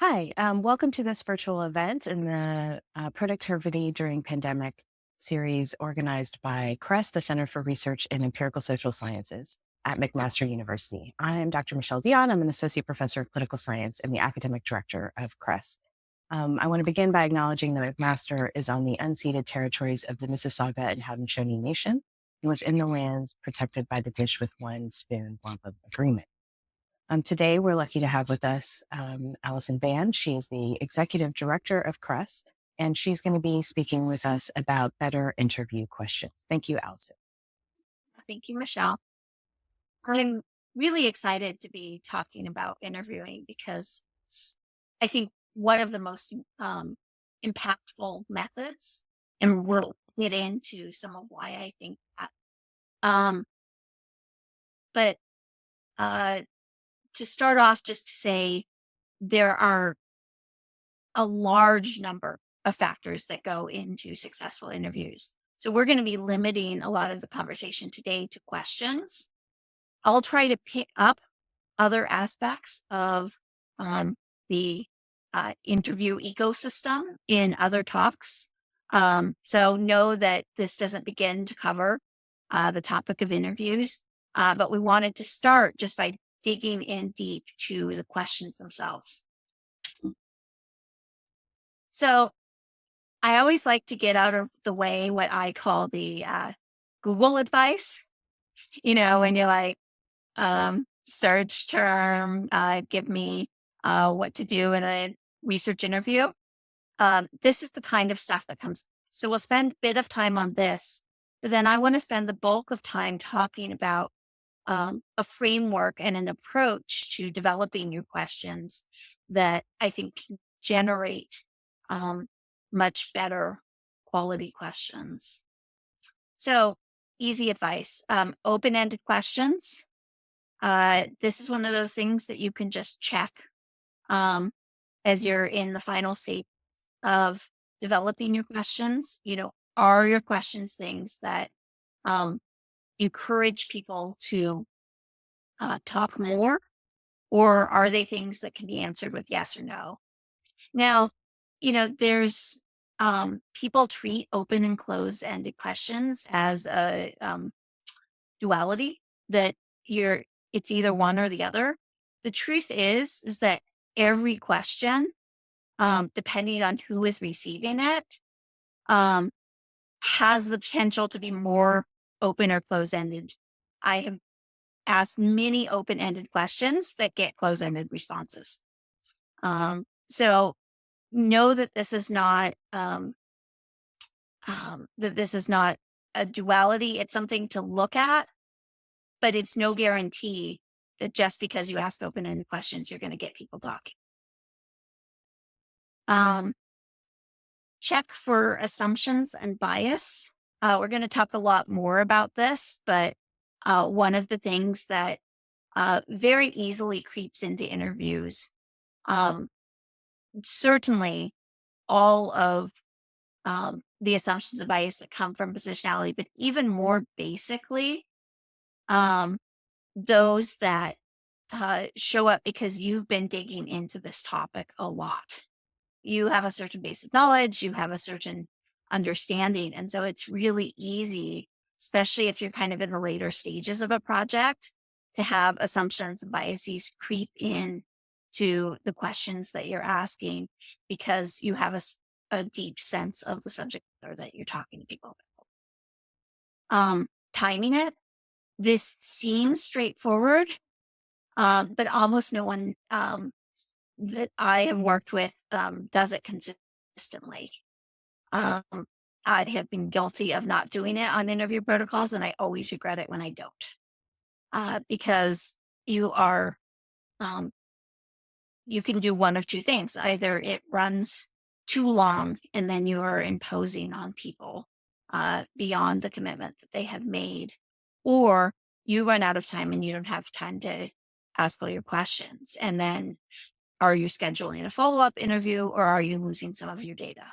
Hi, welcome to this virtual event in the Productivity During Pandemic series organized by CRESS, the Center for Research in Empirical Social Sciences at McMaster University. I'm Dr. Michelle Dion. I'm an associate professor of political science and the academic director of CRESS. I want to begin by acknowledging that McMaster is on the unceded territories of the Mississauga and Haudenosaunee Nation and within the lands protected by the Dish with One Spoon Wampum Agreement. Today, we're lucky to have with us Allison Band. She is the executive director of CRESS, and she's going to be speaking with us about better interview questions. Thank you, Allison. Thank you, Michelle. I'm really excited to be talking about interviewing because it's, I think, one of the most impactful methods, and we'll get into some of why I think that. Um, but uh, to start off, just to say there are a large number of factors that go into successful interviews. So we're going to be limiting a lot of the conversation today to questions. I'll try to pick up other aspects of the interview ecosystem in other talks. So know that this doesn't begin to cover the topic of interviews, but we wanted to start just by digging in deep to the questions themselves. So I always like to get out of the way what I call the Google advice, when you're like, search term, give me what to do in a research interview. This is the kind of stuff that comes. So we'll spend a bit of time on this, but then I want to spend the bulk of time talking about a framework and an approach to developing your questions that I think can generate much better quality questions. So easy advice, open-ended questions. This is one of those things that you can just check as you're in the final stage of developing your questions. Are your questions things that encourage people to talk more, or are they things that can be answered with yes or no? Now, there's people treat open and close-ended questions as a duality that it's either one or the other. The truth is that every question, depending on who is receiving it, has the potential to be more open or close-ended. I have asked many open-ended questions that get close-ended responses. So know that this is not a duality. It's something to look at, but it's no guarantee that just because you ask open-ended questions, you're going to get people talking. Check for assumptions and bias. We're going to talk a lot more about this, but one of the things that very easily creeps into interviews, certainly all of the assumptions and bias that come from positionality, but even more basically, those that show up because you've been digging into this topic a lot. You have a certain base of knowledge, you have a certain understanding. And so it's really easy, especially if you're kind of in the later stages of a project, to have assumptions and biases creep in to the questions that you're asking because you have a deep sense of the subject matter that you're talking to people about. Timing it. This seems straightforward, but almost no one that I have worked with does it consistently. I have been guilty of not doing it on interview protocols, and I always regret it when I don't. Because you can do one of two things. Either it runs too long, and then you are imposing on people beyond the commitment that they have made, or you run out of time and you don't have time to ask all your questions. And then are you scheduling a follow-up interview, or are you losing some of your data?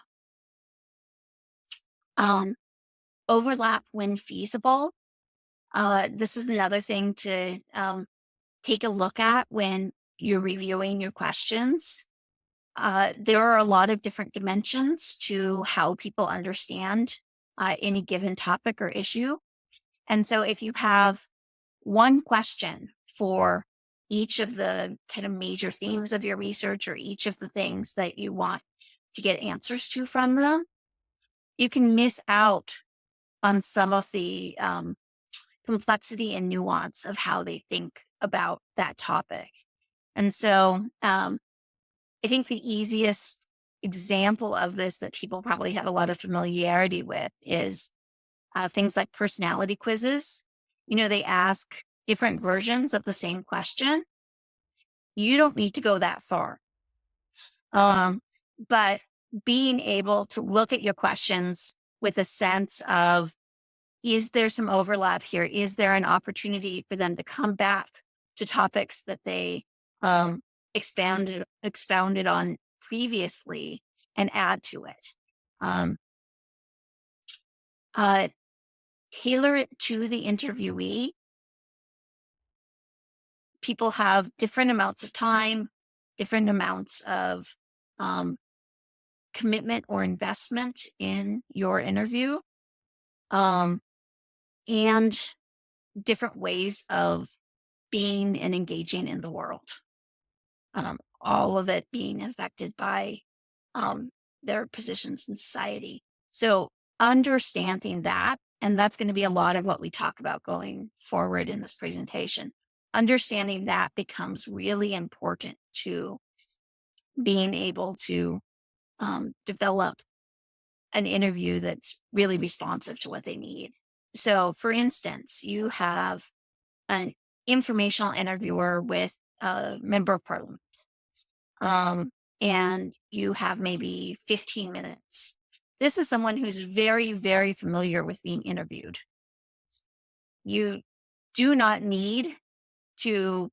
Overlap when feasible. This is another thing to take a look at when you're reviewing your questions. there are a lot of different dimensions to how people understand any given topic or issue. And so if you have one question for each of the kind of major themes of your research or each of the things that you want to get answers to from them, you can miss out on some of the complexity and nuance of how they think about that topic. And so I think the easiest example of this that people probably have a lot of familiarity with is things like personality quizzes. They ask different versions of the same question. You don't need to go that far. But being able to look at your questions with a sense of, is there some overlap here? Is there an opportunity for them to come back to topics that they expounded on previously and add to it? Tailor it to the interviewee. People have different amounts of time, different amounts of commitment or investment in your interview, and different ways of being and engaging in the world. All of it being affected by their positions in society. So understanding that, and that's going to be a lot of what we talk about going forward in this presentation, understanding that becomes really important to being able to develop an interview that's really responsive to what they need. So for instance, you have an informational interviewer with a member of parliament. And you have maybe 15 minutes. This is someone who's very, very familiar with being interviewed. You do not need to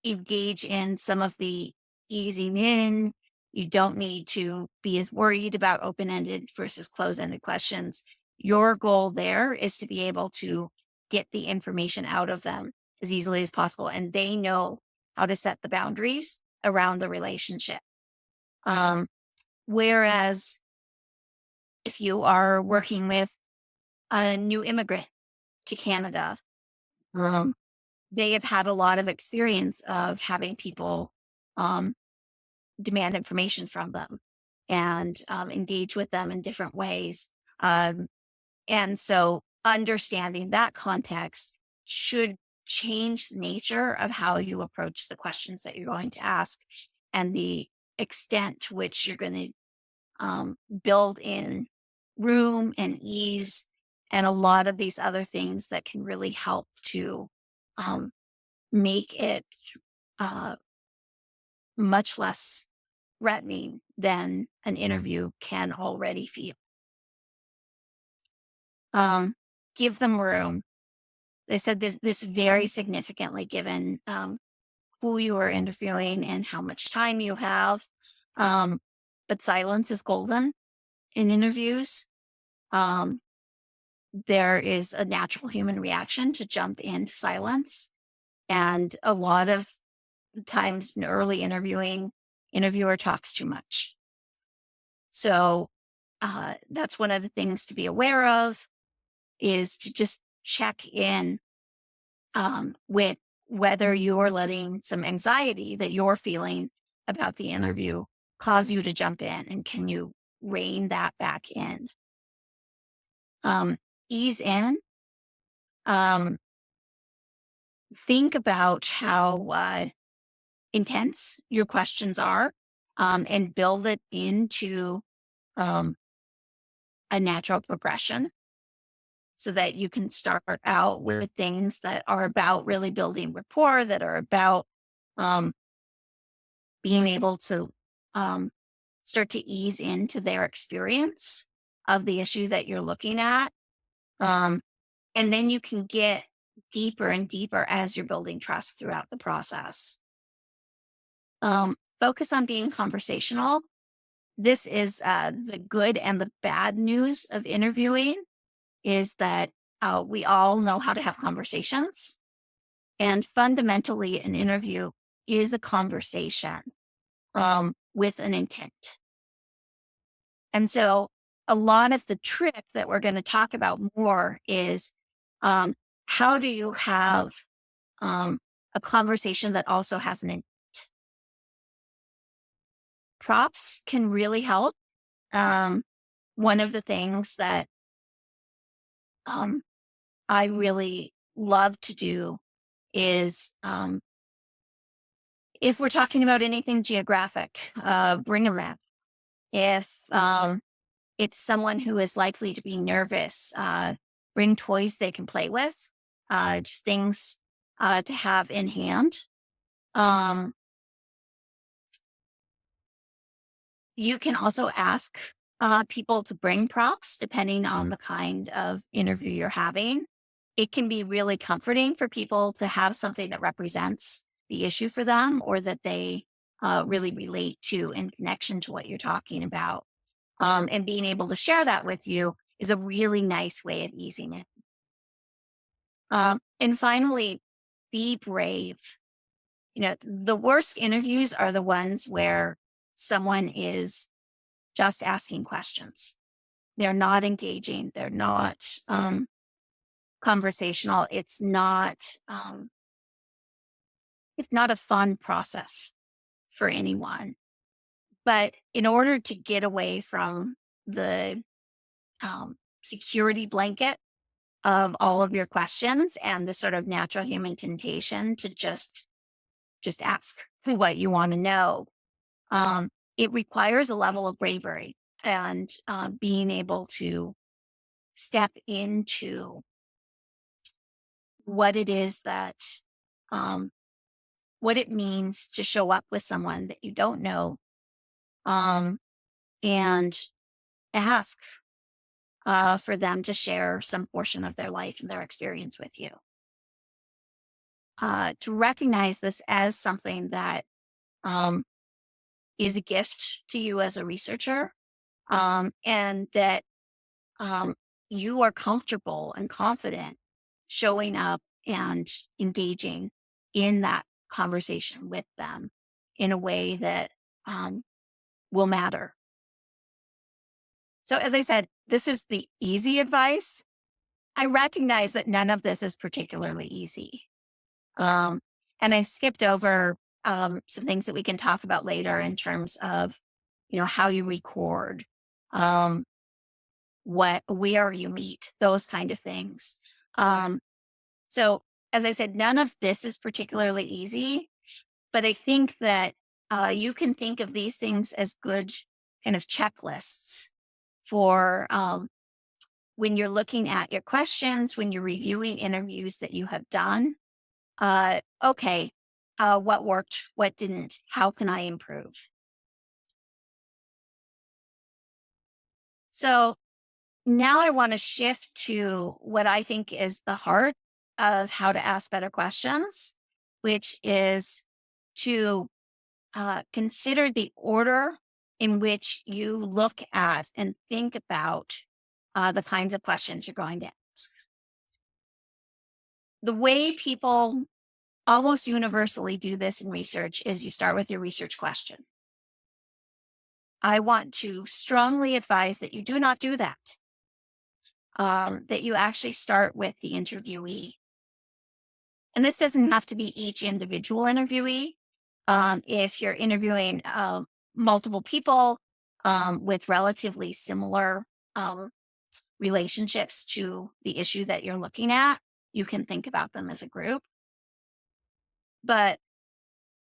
engage in some of the easing in. You don't need to be as worried about open-ended versus closed-ended questions. Your goal there is to be able to get the information out of them as easily as possible. And they know how to set the boundaries around the relationship. Whereas if you are working with a new immigrant to Canada, they have had a lot of experience of having people demand information from them and engage with them in different ways. And so understanding that context should change the nature of how you approach the questions that you're going to ask and the extent to which you're going to build in room and ease and a lot of these other things that can really help to make it much less threatening than an interview can already feel. Give them room. They said this very significantly given who you are interviewing and how much time you have. But silence is golden in interviews. There is a natural human reaction to jump into silence. And a lot of times in early interviewing, interviewer talks too much. So that's one of the things to be aware of, is to just check in with whether you're letting some anxiety that you're feeling about the interview cause you to jump in, and can you rein that back in? Ease in. Think about how intense your questions are, and build it into a natural progression so that you can start out with things that are about really building rapport, that are about being able to start to ease into their experience of the issue that you're looking at. And then you can get deeper and deeper as you're building trust throughout the process. Focus on being conversational. This is the good and the bad news of interviewing, is that we all know how to have conversations. And fundamentally, an interview is a conversation. with an intent. And so a lot of the trick that we're going to talk about more is how do you have a conversation that also has an intent? Props can really help. One of the things that um, I really love to do is if we're talking about anything geographic, bring a map. If it's someone who is likely to be nervous, bring toys they can play with, just things to have in hand. Um, you can also ask people to bring props depending on the kind of interview you're having. It can be really comforting for people to have something that represents the issue for them or that they really relate to in connection to what you're talking about. And being able to share that with you is a really nice way of easing it. And finally, be brave. The worst interviews are the ones where someone is just asking questions. They're not engaging. They're not conversational. It's not a fun process for anyone. But in order to get away from the security blanket of all of your questions and the sort of natural human temptation to just ask what you want to know, it requires a level of bravery and being able to step into what it is that what it means to show up with someone that you don't know, and ask for them to share some portion of their life and their experience with you. To recognize this as something that um, is a gift to you as a researcher, and that um, you are comfortable and confident showing up and engaging in that conversation with them in a way that will matter. So, as I said, this is the easy advice. I recognize that none of this is particularly easy. Um, and I've skipped over some things that we can talk about later in terms of, how you record, um, where you meet, those kind of things. So, as I said, none of this is particularly easy, but I think that you can think of these things as good kind of checklists for when you're looking at your questions, when you're reviewing interviews that you have done. Okay, what worked, what didn't, how can I improve? So now I want to shift to what I think is the heart of how to ask better questions, which is to consider the order in which you look at and think about the kinds of questions you're going to ask. The way people almost universally do this in research is you start with your research question. I want to strongly advise that you do not do that, that you actually start with the interviewee. And this doesn't have to be each individual interviewee. If you're interviewing multiple people with relatively similar relationships to the issue that you're looking at, you can think about them as a group. But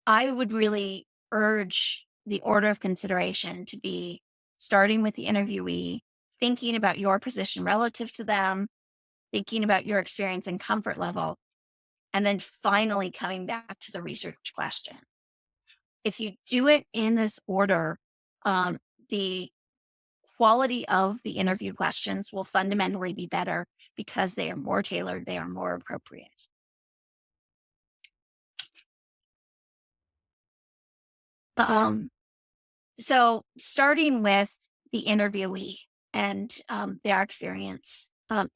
I would really urge the order of consideration to be starting with the interviewee, thinking about your position relative to them, thinking about your experience and comfort level, and then finally coming back to the research question. If you do it in this order, the quality of the interview questions will fundamentally be better because they are more tailored, they are more appropriate. So starting with the interviewee and their experience,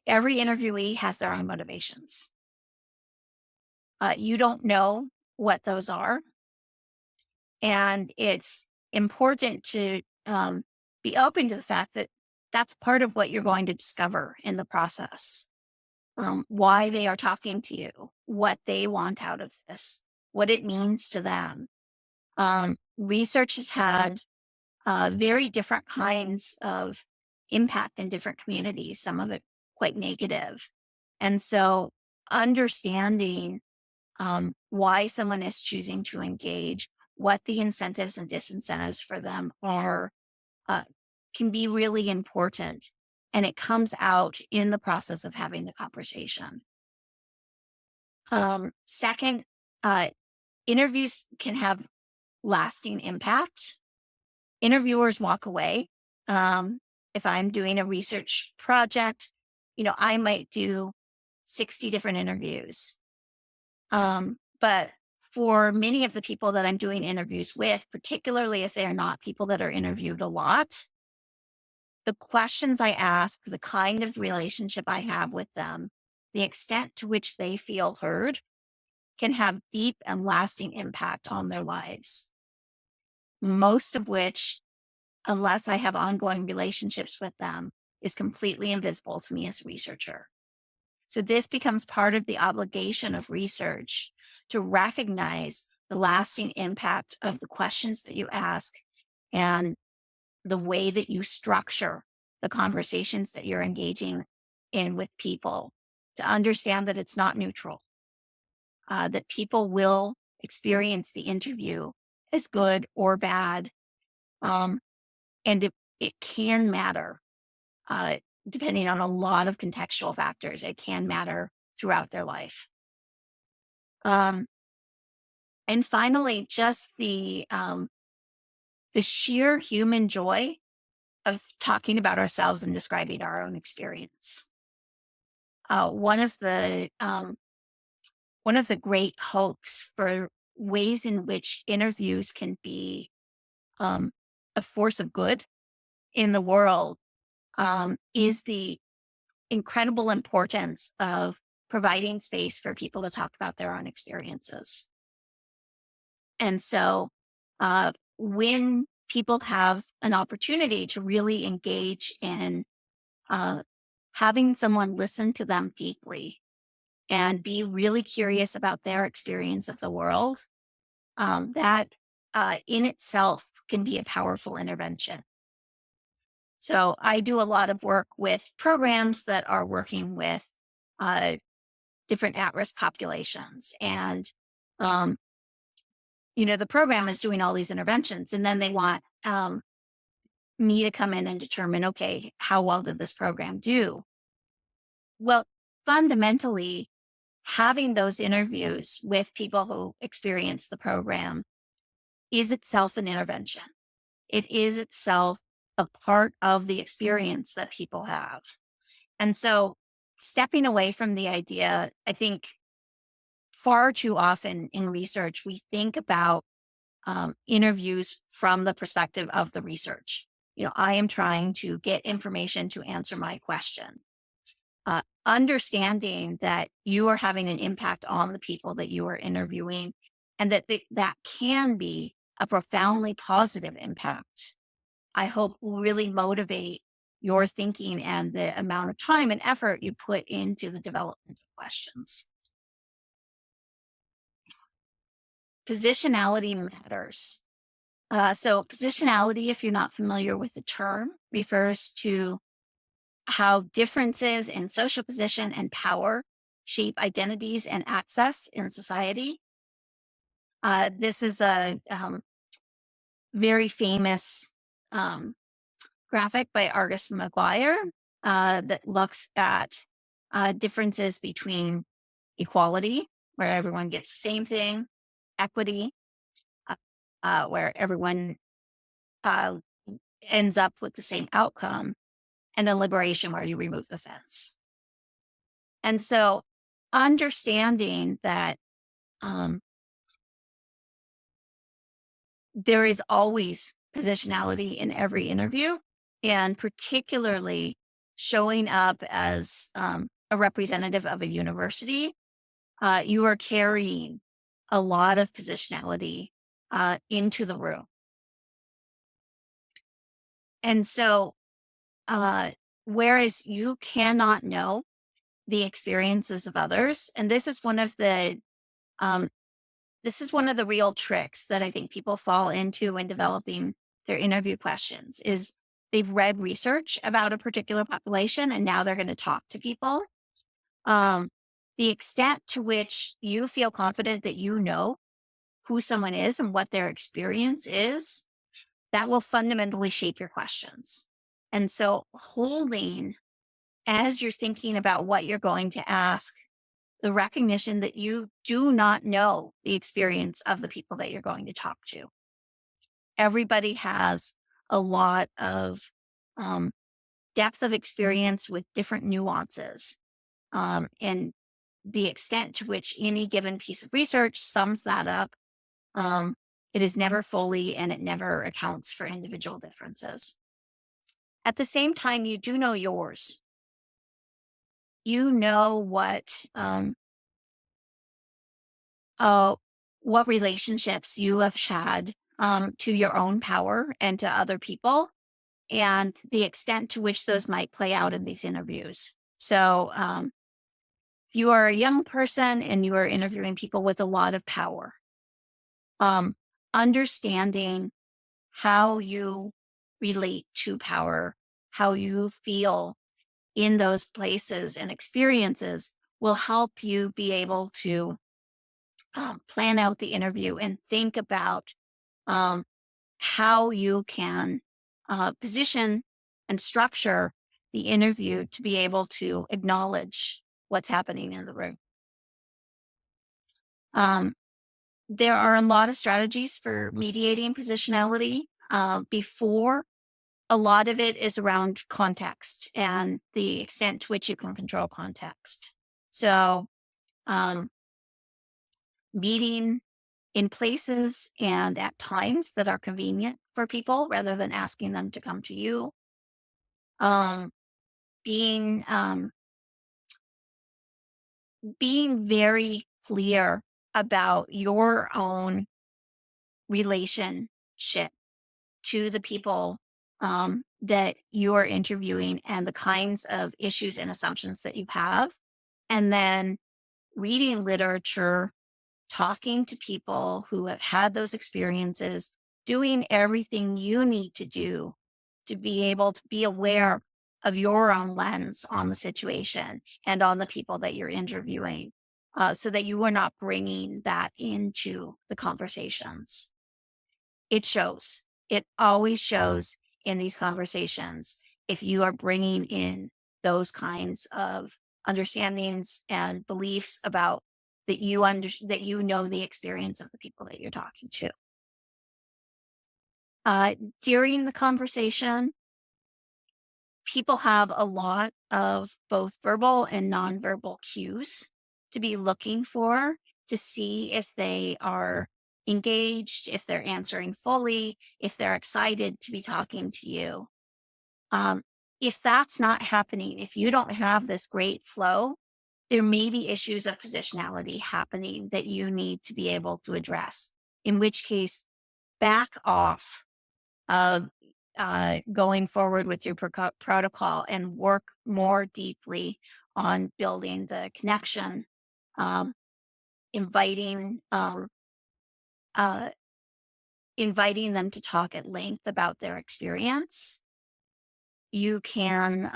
every interviewee has their own motivations. You don't know what those are. And it's important to be open to the fact that that's part of what you're going to discover in the process. Why they are talking to you, what they want out of this, what it means to them. Research has had very different kinds of impact in different communities, some of it quite negative. And so understanding why someone is choosing to engage, what the incentives and disincentives for them are, uh, can be really important. And it comes out in the process of having the conversation. Second, uh, interviews can have lasting impact. Interviewers walk away. Um, if I'm doing a research project, I might do 60 different interviews. But for many of the people that I'm doing interviews with, particularly if they're not people that are interviewed a lot, the questions I ask, the kind of relationship I have with them, the extent to which they feel heard can have deep and lasting impact on their lives. Most of which, unless I have ongoing relationships with them, is completely invisible to me as a researcher. So this becomes part of the obligation of research to recognize the lasting impact of the questions that you ask and the way that you structure the conversations that you're engaging in with people, to understand that it's not neutral, that people will experience the interview as good or bad. Um, and it can matter, uh, depending on a lot of contextual factors. It can matter throughout their life. Um, and finally, just the sheer human joy of talking about ourselves and describing our own experience. One of the great hopes for ways in which interviews can be um, a force of good in the world is the incredible importance of providing space for people to talk about their own experiences. And so when people have an opportunity to really engage in uh, having someone listen to them deeply and be really curious about their experience of the world, that in itself can be a powerful intervention. So I do a lot of work with programs that are working with uh, different at-risk populations. And, um, the program is doing all these interventions, and then they want me to come in and determine, okay, how well did this program do? Well, fundamentally, having those interviews with people who experience the program is itself an intervention. It is itself a part of the experience that people have. And so stepping away from the idea, I think far too often in research, we think about interviews from the perspective of the research. I am trying to get information to answer my question. Understanding that you are having an impact on the people that you are interviewing, and that can be a profoundly positive impact, I hope will really motivate your thinking and the amount of time and effort you put into the development of questions. Positionality matters. So positionality, if you're not familiar with the term, refers to how differences in social position and power shape identities and access in society. This is a very famous um, graphic by Argus McGuire that looks at differences between equality, where everyone gets the same thing, equity, where everyone uh, ends up with the same outcome, and then liberation, where you remove the fence. And so understanding that um, there is always positionality in every interview, and particularly showing up as a representative of a university, you are carrying a lot of positionality into the room. And so, uh, whereas you cannot know the experiences of others, and um, this is one of the real tricks that I think people fall into when developing their interview questions is they've read research about a particular population and now they're going to talk to people. Um, the extent to which you feel confident that you know who someone is and what their experience is, that will fundamentally shape your questions. And so, holding as you're thinking about what you're going to ask, the recognition that you do not know the experience of the people that you're going to talk to. Everybody has a lot of um, depth of experience with different nuances. And the extent to which any given piece of research sums that up, um, it is never fully and it never accounts for individual differences. At the same time, you do know yours. You know uh, what relationships you have had to your own power and to other people, and the extent to which those might play out in these interviews. So, if you are a young person and you are interviewing people with a lot of power, um, understanding how you relate to power, how you feel in those places and experiences will help you be able to plan out the interview and think about um, how you can position and structure the interview to be able to acknowledge what's happening in the room. Um, there are a lot of strategies for mediating positionality. Before, a lot of it is around context and the extent to which you can control context. So, um, meeting in places and at times that are convenient for people rather than asking them to come to you. Um, being being very clear about your own relationship to the people that you are interviewing and the kinds of issues and assumptions that you have, and then reading literature, talking to people who have had those experiences, doing everything you need to do to be able to be aware of your own lens on the situation and on the people that you're interviewing, so that you are not bringing that into the conversations. It shows. It always shows in these conversations if you are bringing in those kinds of understandings and beliefs about that you know the experience of the people that you're talking to. During the conversation, people have a lot of both verbal and nonverbal cues to be looking for to see if they are engaged, if they're answering fully, if they're excited to be talking to you. Um, if that's not happening, if you don't have this great flow, there may be issues of positionality happening that you need to be able to address, in which case, back off of going forward with your protocol and work more deeply on building the connection, um, inviting uh, inviting them to talk at length about their experience. You can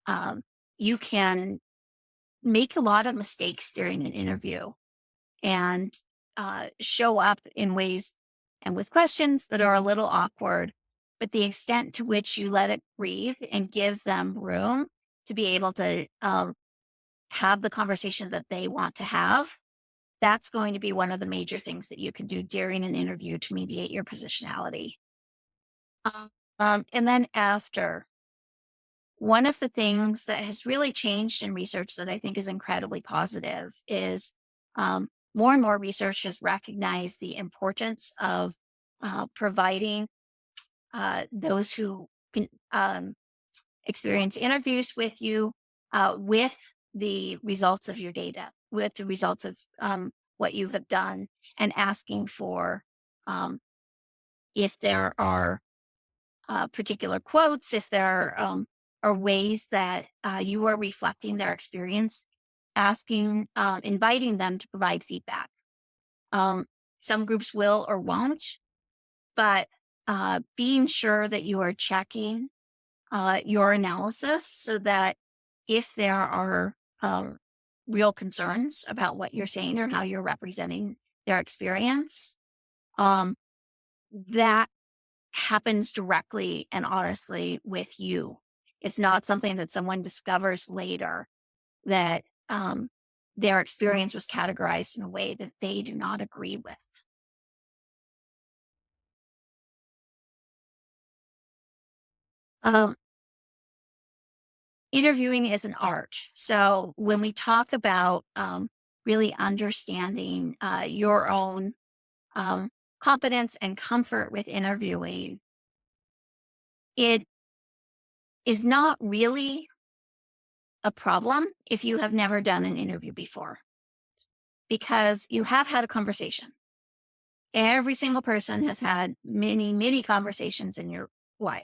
um, you can make a lot of mistakes during an interview and show up in ways and with questions that are a little awkward, but the extent to which you let it breathe and give them room to be able to have the conversation that they want to have, that's going to be one of the major things that you can do during an interview to mediate your positionality. Um, and then after, one of the things that has really changed in research that I think is incredibly positive is more and more research has recognized the importance of providing those who can experience interviews with you with the results of your data, with the results of what you have done, and asking for um, if there are particular quotes, if there are ways that you are reflecting their experience, asking, inviting them to provide feedback. Um, some groups will or won't, but being sure that you are checking your analysis so that if there are real concerns about what you're saying or how you're representing their experience, um, that happens directly and honestly with you. It's not something that someone discovers later that their experience was categorized in a way that they do not agree with. Um, Interviewing is an art. So when we talk about really understanding your own um, competence and comfort with interviewing, it is not really a problem if you have never done an interview before, because you have had a conversation. Every single person has had many, many conversations in your life.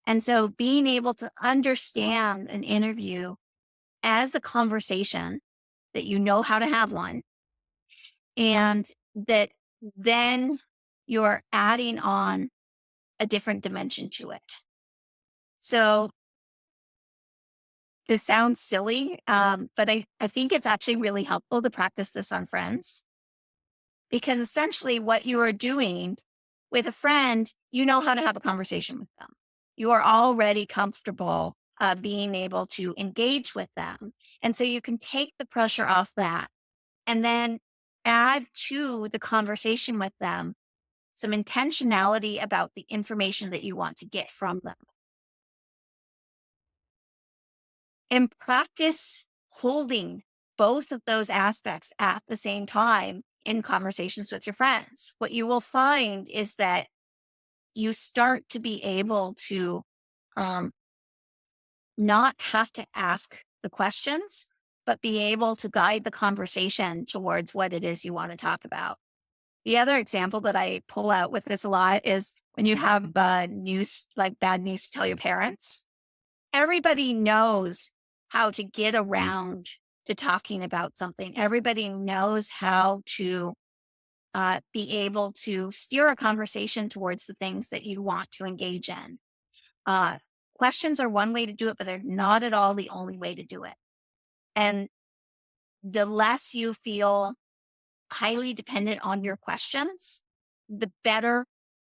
And so being able to understand an interview as a conversation, that you know how to have one, and that then you're adding on a different dimension to it. So this sounds silly, but I think it's actually really helpful to practice this on friends, because essentially what you are doing with a friend, you know how to have a conversation with them. You are already comfortable being able to engage with them. And so you can take the pressure off that and then add to the conversation with them some intentionality about the information that you want to get from them. And practice holding both of those aspects at the same time in conversations with your friends. What you will find is that you start to be able to um, not have to ask the questions, but be able to guide the conversation towards what it is you want to talk about. The other example that I pull out with this a lot is when you have news, like bad news to tell your parents. Everybody knows how to get around to talking about something. Everybody knows how to be able to steer a conversation towards the things that you want to engage in. Uh, Questions are one way to do it, but they're not at all the only way to do it. And the less you feel highly dependent on your questions, the better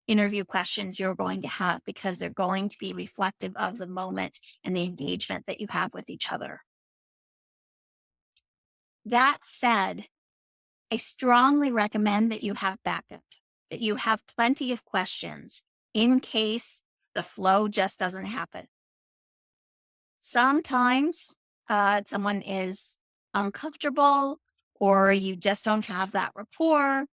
interview questions you're going to have, because they're going to be reflective of the moment and the engagement that you have with each other. That said, I strongly recommend that you have backup, that you have plenty of questions in case the flow just doesn't happen. Sometimes someone is uncomfortable, or you just don't have that rapport,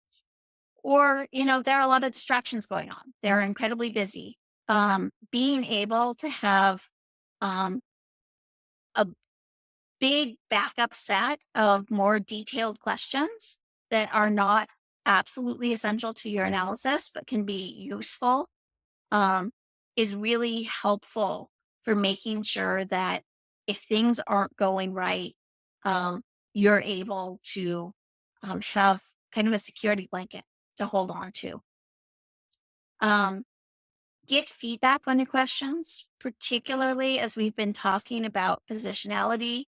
or there are a lot of distractions going on. They're incredibly busy. Being able to have um, a big backup set of more detailed questions that are not absolutely essential to your analysis but can be useful um, is really helpful for making sure that if things aren't going right, um, you're able to have kind of a security blanket to hold on to. Um, get feedback on your questions, particularly as we've been talking about positionality.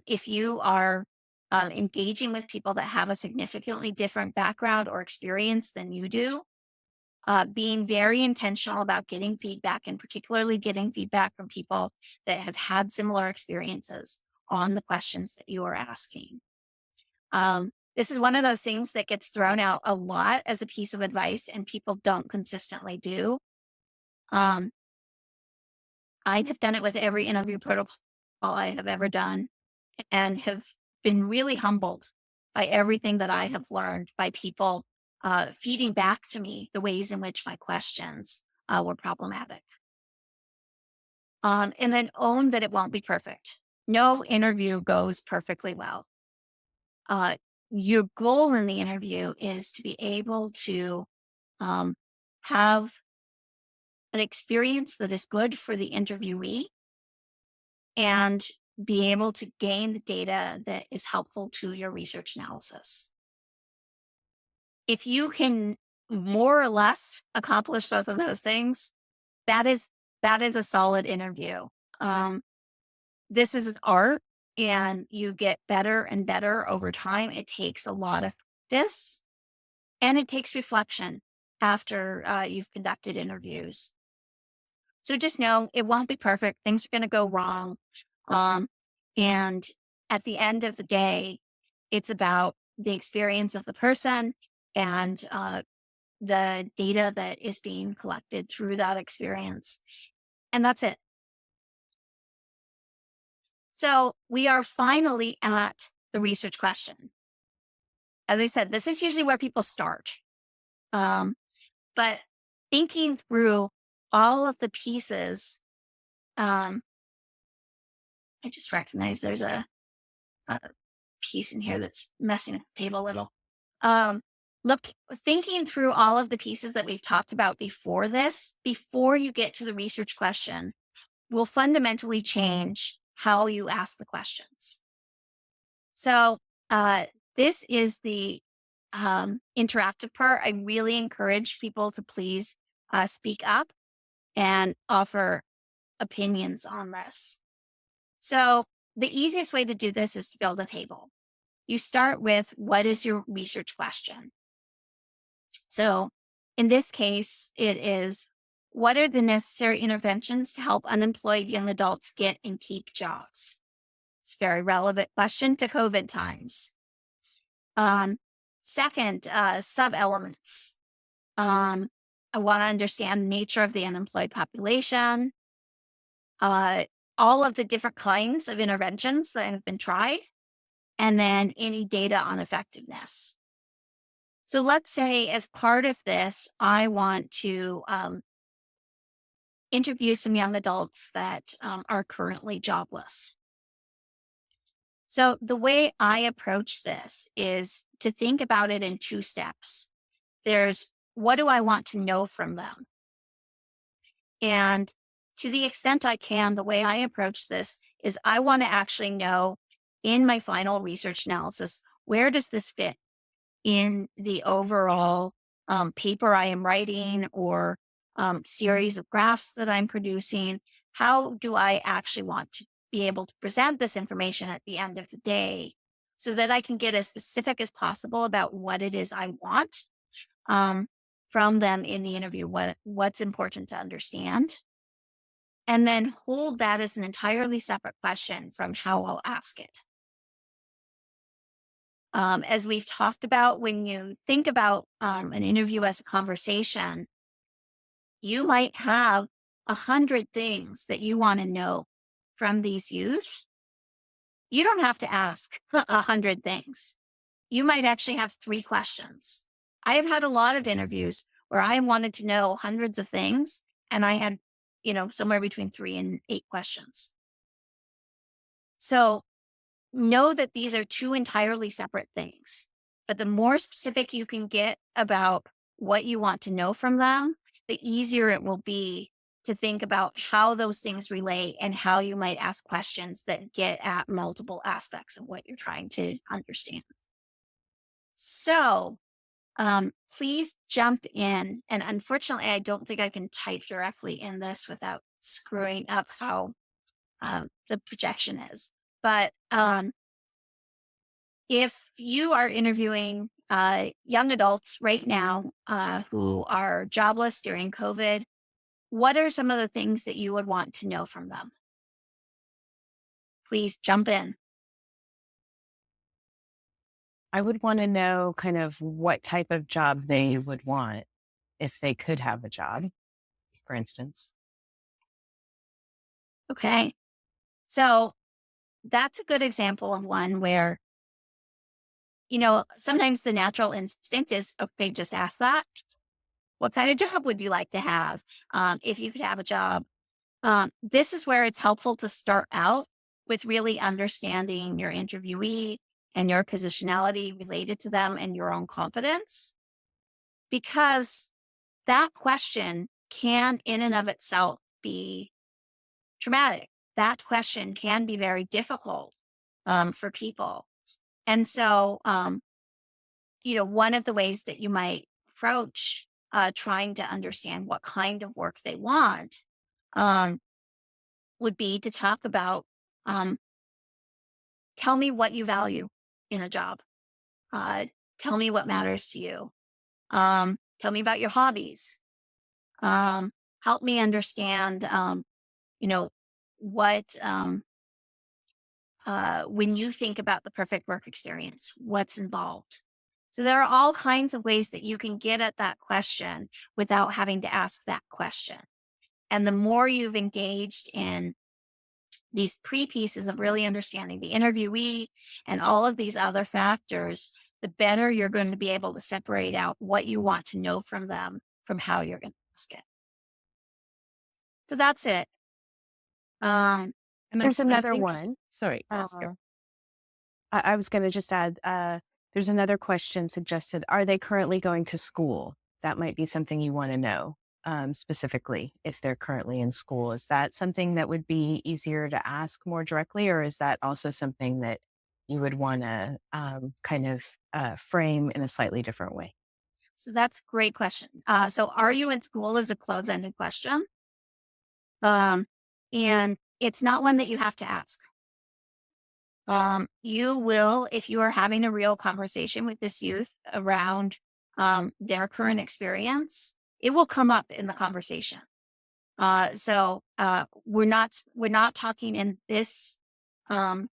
If you are engaging with people that have a significantly different background or experience than you do, being very intentional about getting feedback, and particularly getting feedback from people that have had similar experiences on the questions that you are asking. This is one of those things that gets thrown out a lot as a piece of advice and people don't consistently do. Um, I have done it with every interview protocol I have ever done, and have been really humbled by everything that I have learned by people feeding back to me the ways in which my questions were problematic. And then own that it won't be perfect. No interview goes perfectly well. Uh, your goal in the interview is to be able to um, have an experience that is good for the interviewee and be able to gain the data that is helpful to your research analysis. If you can more or less accomplish both of those things, that is a solid interview. Um, this is an art, and you get better and better over time. It takes a lot of practice, and it takes reflection after you've conducted interviews. So just know it won't be perfect. Things are going to go wrong. Um, and at the end of the day, it's about the experience of the person and the data that is being collected through that experience. And that's it. So we are finally at the research question. As I said, this is usually where people start. But thinking through all of the pieces, I just recognize there's a piece in here that's messing with the table a little. Look, thinking through all of the pieces that we've talked about before this, before you get to the research question, will fundamentally change how you ask the questions. So this is the interactive part. I really encourage people to please speak up and offer opinions on this. So the easiest way to do this is to build a table. You start with, what is your research question? So in this case, it is, what are the necessary interventions to help unemployed young adults get and keep jobs? It's a very relevant question to COVID times. Second, sub-elements. I want to understand the nature of the unemployed population, all of the different kinds of interventions that have been tried, and then any data on effectiveness. So let's say as part of this, I want to interview some young adults that are currently jobless. So the way I approach this is to think about it in two steps. There's, what do I want to know from them? And to the extent I can, the way I approach this is I want to actually know in my final research analysis, where does this fit in the overall paper I am writing or series of graphs that I'm producing? How do I actually want to be able to present this information at the end of the day so that I can get as specific as possible about what it is I want from them in the interview, what's important to understand, and then hold that as an entirely separate question from how I'll ask it. As we've talked about, when you think about an interview as a conversation, you might have 100 things that you want to know from these youth. You don't have to ask 100 things. You might actually have 3 questions. I have had a lot of interviews where I wanted to know hundreds of things, and I had, somewhere between 3 and 8 questions. So know that these are 2 entirely separate things. But the more specific you can get about what you want to know from them, the easier it will be to think about how those things relate and how you might ask questions that get at multiple aspects of what you're trying to understand. So please jump in. And unfortunately, I don't think I can type directly in this without screwing up how the projection is. But if you are interviewing young adults right now who are jobless during COVID, what are some of the things that you would want to know from them? Please jump in. I would want to know kind of what type of job they would want if they could have a job, for instance. Okay. So that's a good example of one where, sometimes the natural instinct is, okay, just ask that. What kind of job would you like to have if you could have a job? This is where it's helpful to start out with really understanding your interviewee and your positionality related to them and your own confidence, because that question can in and of itself be traumatic. That question can be very difficult for people. And so, one of the ways that you might approach trying to understand what kind of work they want um, would be to talk about um, tell me what you value in a job. Uh, Tell me what matters to you. Tell me about your hobbies. Help me understand, you know, what, when you think about the perfect work experience, what's involved. So there are all kinds of ways that you can get at that question without having to ask that question. And the more you've engaged in these pre-pieces of really understanding the interviewee and all of these other factors, the better you're going to be able to separate out what you want to know from them from how you're going to ask it. So that's it. Um, And There's I another think, one. sorry, Uh, go. I was going to just add, there's another question suggested. Are they currently going to school? That might be something you want to know specifically if they're currently in school. Is that something that would be easier to ask more directly, or is that also something that you would want to kind of frame in a slightly different way? so that's a great question. So are you in school is a close-ended question. And it's not one that you have to ask. You will, if you are having a real conversation with this youth around their current experience, it will come up in the conversation. We're not talking in this um,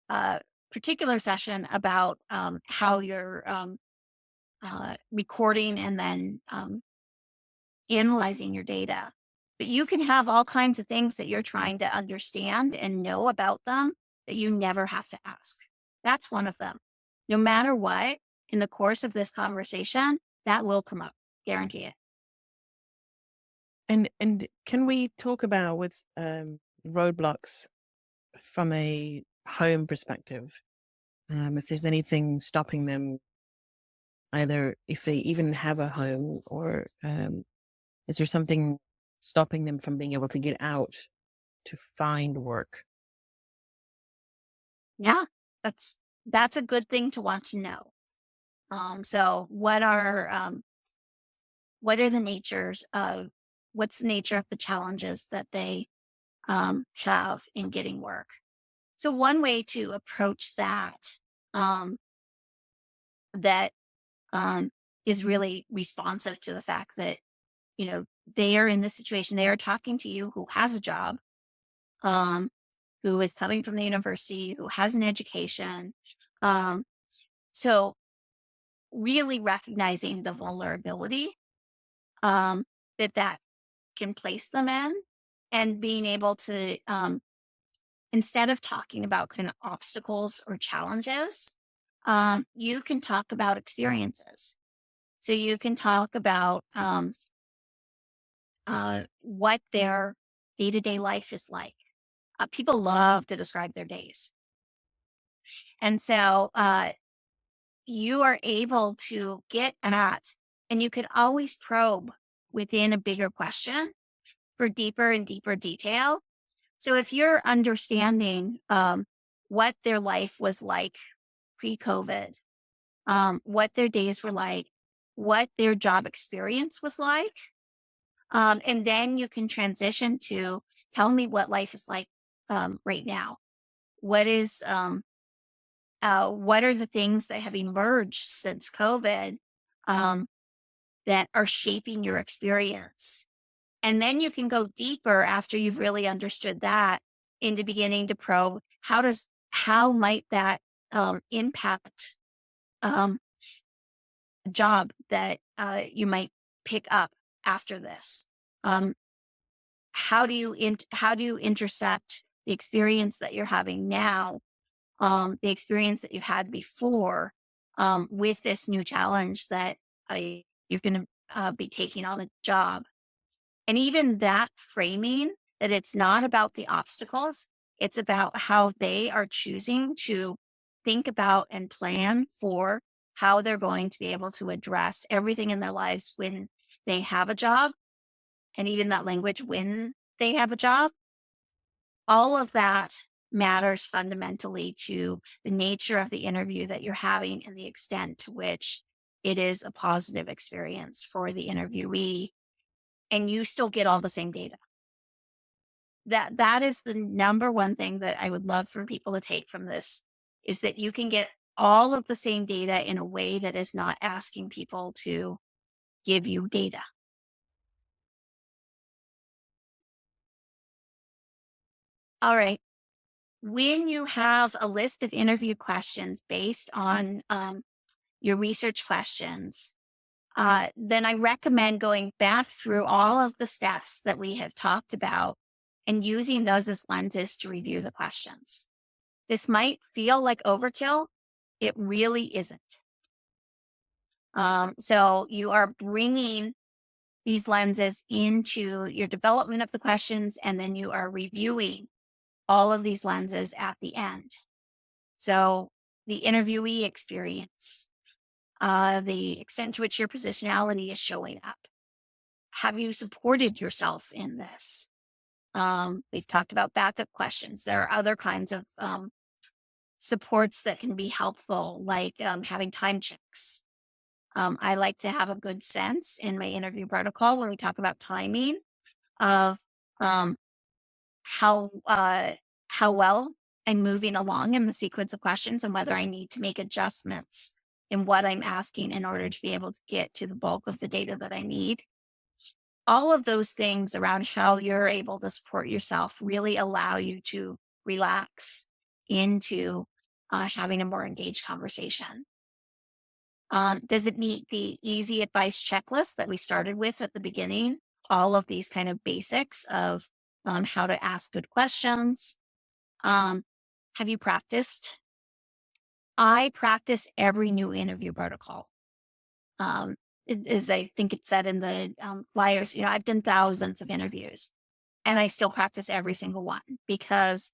uh, particular session about how you're recording and then analyzing your data. But you can have all kinds of things that you're trying to understand and know about them that you never have to ask. That's one of them. No matter what, in the course of this conversation, that will come up. Guarantee it. And can we talk about with roadblocks from a home perspective? If there's anything stopping them, either if they even have a home, or is there something stopping them from being able to get out to find work? Yeah, that's a good thing to want to know. So what are the natures of what's the nature of the challenges that they have in getting work? So one way to approach um, that um, is really responsive to the fact that they are in this situation. They are talking to you who has a job, um, who is coming from the university, who has an education. Um, so really recognizing the vulnerability um, that can place them in, and being able to instead of talking about kind of obstacles or challenges, you can talk about experiences. So you can talk about what their day to day life is like. People love to describe their days. And so you are able to get at, and you can always probe within a bigger question for deeper and deeper detail. So if you're understanding what their life was like pre COVID, what their days were like, what their job experience was like, and then you can transition to tell me what life is like right now. What is what are the things that have emerged since COVID um, that are shaping your experience? And then you can go deeper after you've really understood that into beginning to probe how might that impact um, a job that you might pick up after this. Um, how do you intercept the experience that you're having now, the experience that you had before, with this new challenge that you're going to be taking on a job? And even that framing, that it's not about the obstacles, it's about how they are choosing to think about and plan for how they're going to be able to address everything in their lives when they have a job. and even that language when they have a job, all of that matters fundamentally to the nature of the interview that you're having and the extent to which it is a positive experience for the interviewee, and you still get all the same data. That is the number one thing that I would love for people to take from this, is that you can get all of the same data in a way that is not asking people to give you data. All right. When you have a list of interview questions based on your research questions, then I recommend going back through all of the steps that we have talked about and using those as lenses to review the questions. This might feel like overkill. It really isn't. So you are bringing these lenses into your development of the questions, and then you are reviewing all of these lenses at the end. So the interviewee experience, the extent to which your positionality is showing up. Have you supported yourself in this? We've talked about backup questions. There are other kinds of supports that can be helpful, like having time checks. I like to have a good sense in my interview protocol when we talk about timing of um, how well I'm moving along in the sequence of questions and whether I need to make adjustments in what I'm asking in order to be able to get to the bulk of the data that I need. All of those things around how you're able to support yourself really allow you to relax into having a more engaged conversation. Does it meet the easy advice checklist that we started with at the beginning? All of these kind of basics of how to ask good questions. Have you practiced? I practice every new interview protocol. As I think it said in the flyers, I've done thousands of interviews and I still practice every single one, because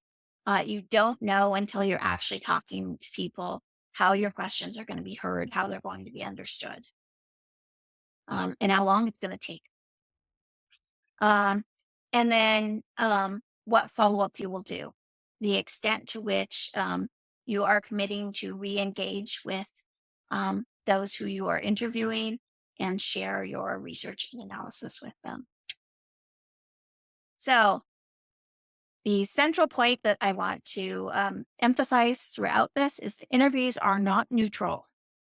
you don't know until you're actually talking to people how your questions are going to be heard, how they're going to be understood, and how long it's going to take. And then what follow-up you will do, the extent to which you are committing to re-engage with those who you are interviewing and share your research and analysis with them. So the central point that I want to emphasize throughout this is the interviews are not neutral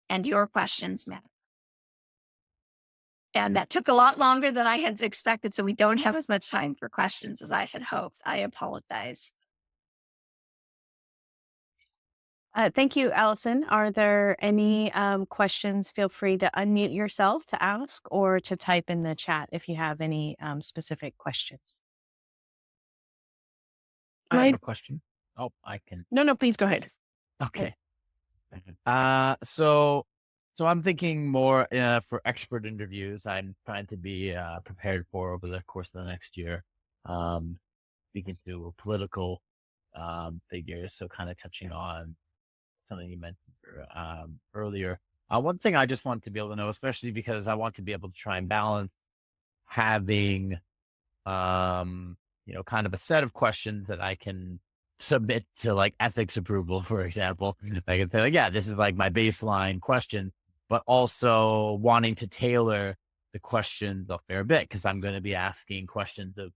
and your questions matter. And that took a lot longer than I had expected, so we don't have as much time for questions as I had hoped. I apologize. Thank you, Allison. Are there any questions? Feel free to unmute yourself to ask or to type in the chat if you have any specific questions. I have a question. Oh, I can. No, please go ahead. Okay. So I'm thinking more for expert interviews. I'm trying to be prepared for over the course of the next year. Speaking to political figures, so kind of touching on something you mentioned earlier. One thing I just want to be able to know, especially because I want to be able to try and balance having kind of a set of questions that I can submit to like ethics approval, for example. I can say like, yeah, this is like my baseline question, but also wanting to tailor the questions a fair bit, because I'm going to be asking questions of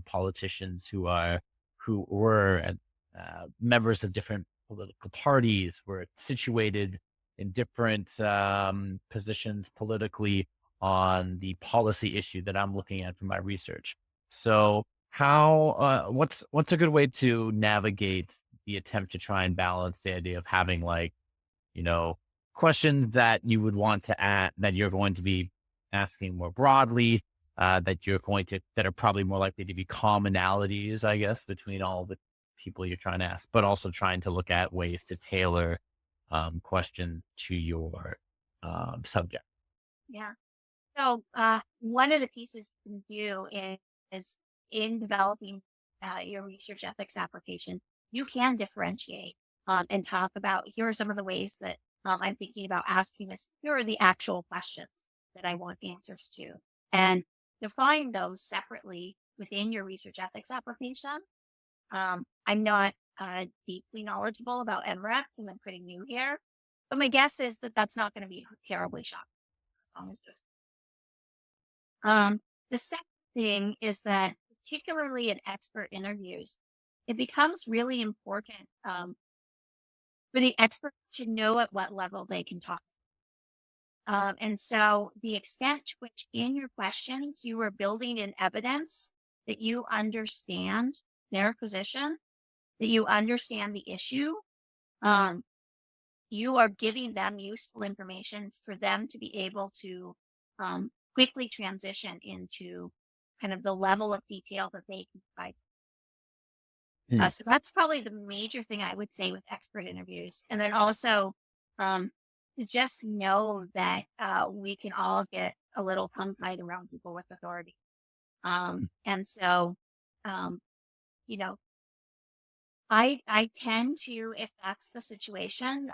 politicians who were members of different political parties, were situated in different positions politically on the policy issue that I'm looking at for my research. So what's a good way to navigate the attempt to try and balance the idea of having like, questions that you would want to add, that you're going to be asking more broadly, that are probably more likely to be commonalities, I guess, between all the people you're trying to ask, but also trying to look at ways to tailor questions to your subject. Yeah. So one of the pieces you can do is in developing your research ethics application, you can differentiate and talk about, here are some of the ways that I'm thinking about asking this. Here are the actual questions that I want answers to. And define those separately within your research ethics application. I'm not deeply knowledgeable about NREP because I'm pretty new here, but my guess is that that's not going to be terribly shocking as long as just. The second thing is that, particularly in expert interviews, it becomes really important for the expert to know at what level they can talk. And so the extent to which in your questions you are building in evidence that you understand their position, that you understand the issue, you are giving them useful information for them to be able to quickly transition into kind of the level of detail that they can provide. So that's probably the major thing I would say with expert interviews. And then also just know that we can all get a little tongue-tied around people with authority. And so, you know, I tend to, if that's the situation,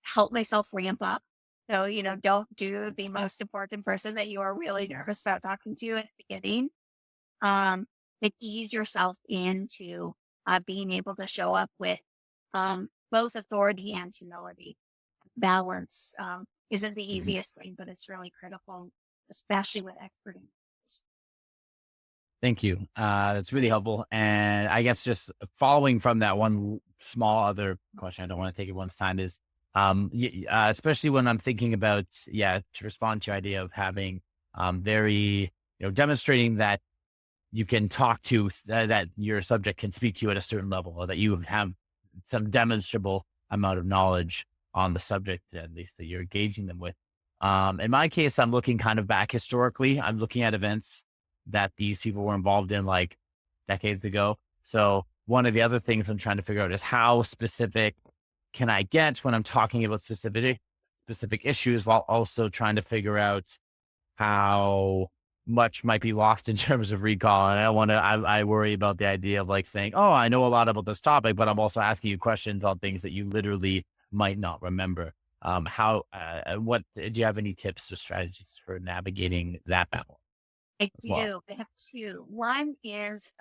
help myself ramp up. So, don't do the most important person that you are really nervous about talking to at the beginning. But ease yourself into being able to show up with both authority and humility. Balance isn't the easiest thing, but it's really critical, especially with expert interviewers. Thank you. That's really helpful. And I guess just following from that, one small other question, I don't want to take everyone's time, is especially when I'm thinking about, to respond to your idea of having very, demonstrating that you can talk to, that your subject can speak to you at a certain level, or that you have some demonstrable amount of knowledge on the subject, at least that you're engaging them with. In my case, I'm looking kind of back historically. I'm looking at events that these people were involved in like decades ago. So one of the other things I'm trying to figure out is how specific can I get when I'm talking about specific issues, while also trying to figure out how much might be lost in terms of recall. And I worry about the idea of like saying, oh, I know a lot about this topic, but I'm also asking you questions on things that you literally might not remember. What do you have any tips or strategies for navigating that balance? I As well? do. I have two. One is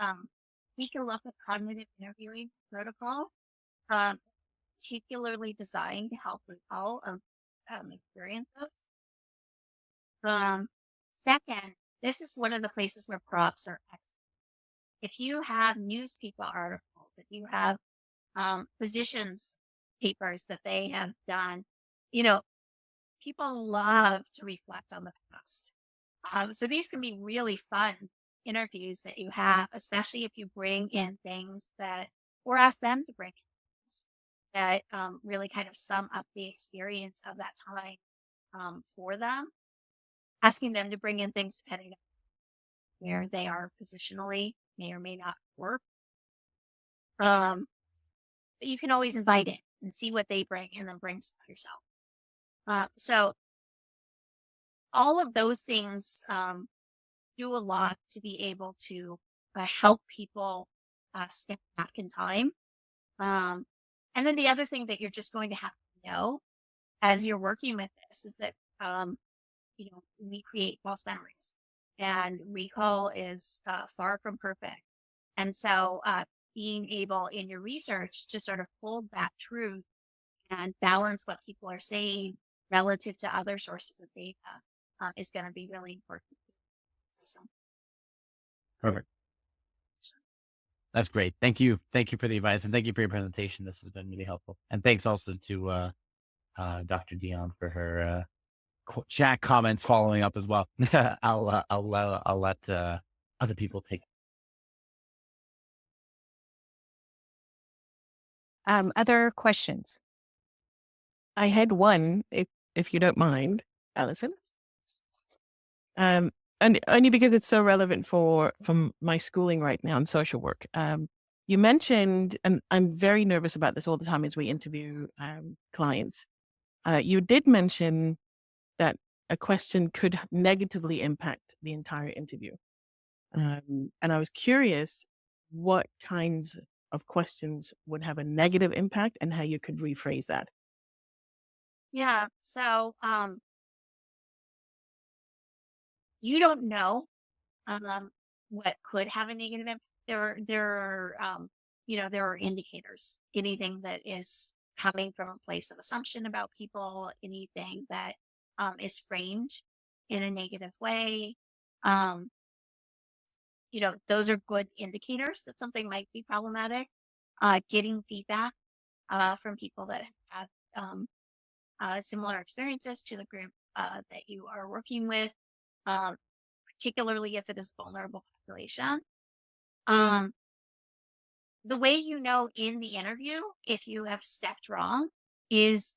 take a look at cognitive interviewing protocol, um, particularly designed to help recall of experiences. Second, this is one of the places where props are excellent. If you have newspaper articles, if you have physicians papers that they have done, people love to reflect on the past. So these can be really fun interviews that you have, especially if you bring in things or ask them to bring in things that really kind of sum up the experience of that time for them. Asking them to bring in things depending on where they are positionally may or may not work. But you can always invite it and see what they bring and then bring stuff yourself. So all of those things do a lot to be able to help people step back in time. And then the other thing that you're just going to have to know as you're working with this is that, we create false memories, and recall is far from perfect. And so being able in your research to sort of hold that truth and balance what people are saying relative to other sources of data is going to be really important. So. Perfect. That's great. Thank you. Thank you for the advice, and thank you for your presentation. This has been really helpful. And thanks also to Dr. Dion for her chat comments following up as well. I'll let other people take. Other questions? I had one, if you don't mind, Allison. And only because it's so relevant from my schooling right now in social work. You mentioned, and I'm very nervous about this all the time as we interview clients. You did mention that a question could negatively impact the entire interview. And I was curious what kinds of questions would have a negative impact and how you could rephrase that. Yeah. So you don't know what could have a negative impact. There are indicators. Anything that is coming from a place of assumption about people, anything that is framed in a negative way, um, those are good indicators that something might be problematic. Getting feedback from people that have um, similar experiences to the group that you are working with, um, particularly if it is a vulnerable population. The way you know in the interview if you have stepped wrong is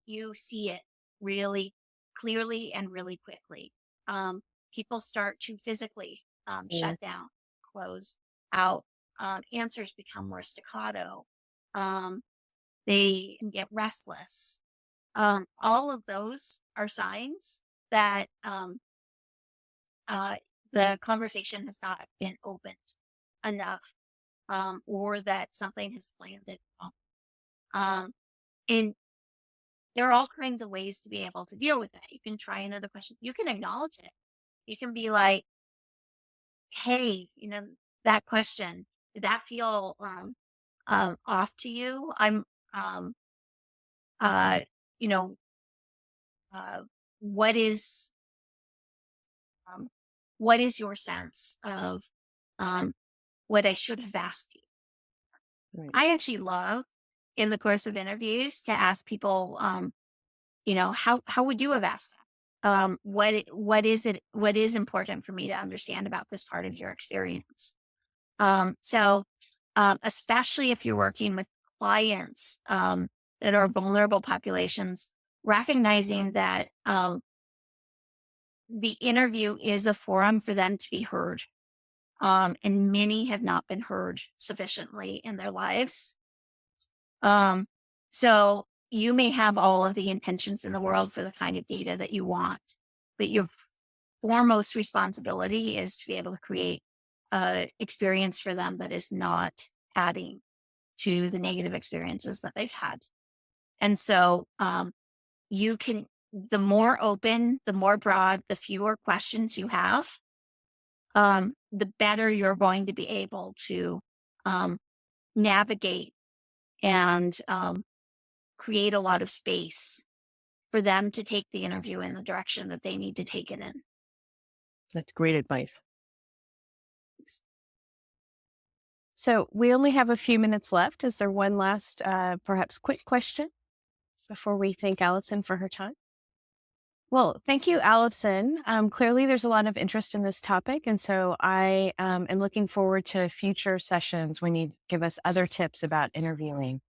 you see it really clearly and really quickly. People start to physically Yeah. shut down, close out. Answers become more staccato. Um, they can get restless. All of those are signs that uh, the conversation has not been opened enough, or that something has landed wrong. And there are all kinds of ways to be able to deal with that. You can try another question. You can acknowledge it. You can be like, hey, that question, did that feel off to you? Um, uh, you know, uh, what is, um, what is your sense of um, what I should have asked you? Right. I actually love in the course of interviews to ask people, how would you have asked that? What is important for me to understand about this part of your experience? So especially if you're working with clients that are vulnerable populations, recognizing that the interview is a forum for them to be heard. And many have not been heard sufficiently in their lives. So you may have all of the intentions in the world for the kind of data that you want, but your foremost responsibility is to be able to create a experience for them that is not adding to the negative experiences that they've had. And so the more open, the more broad, the fewer questions you have, the better you're going to be able to navigate and create a lot of space for them to take the interview in the direction that they need to take it in. That's great advice. So we only have a few minutes left. Is there one last, perhaps quick question before we thank Allison for her time? Well, thank you, Allison. Clearly, there's a lot of interest in this topic. And so I am looking forward to future sessions when you give us other tips about interviewing.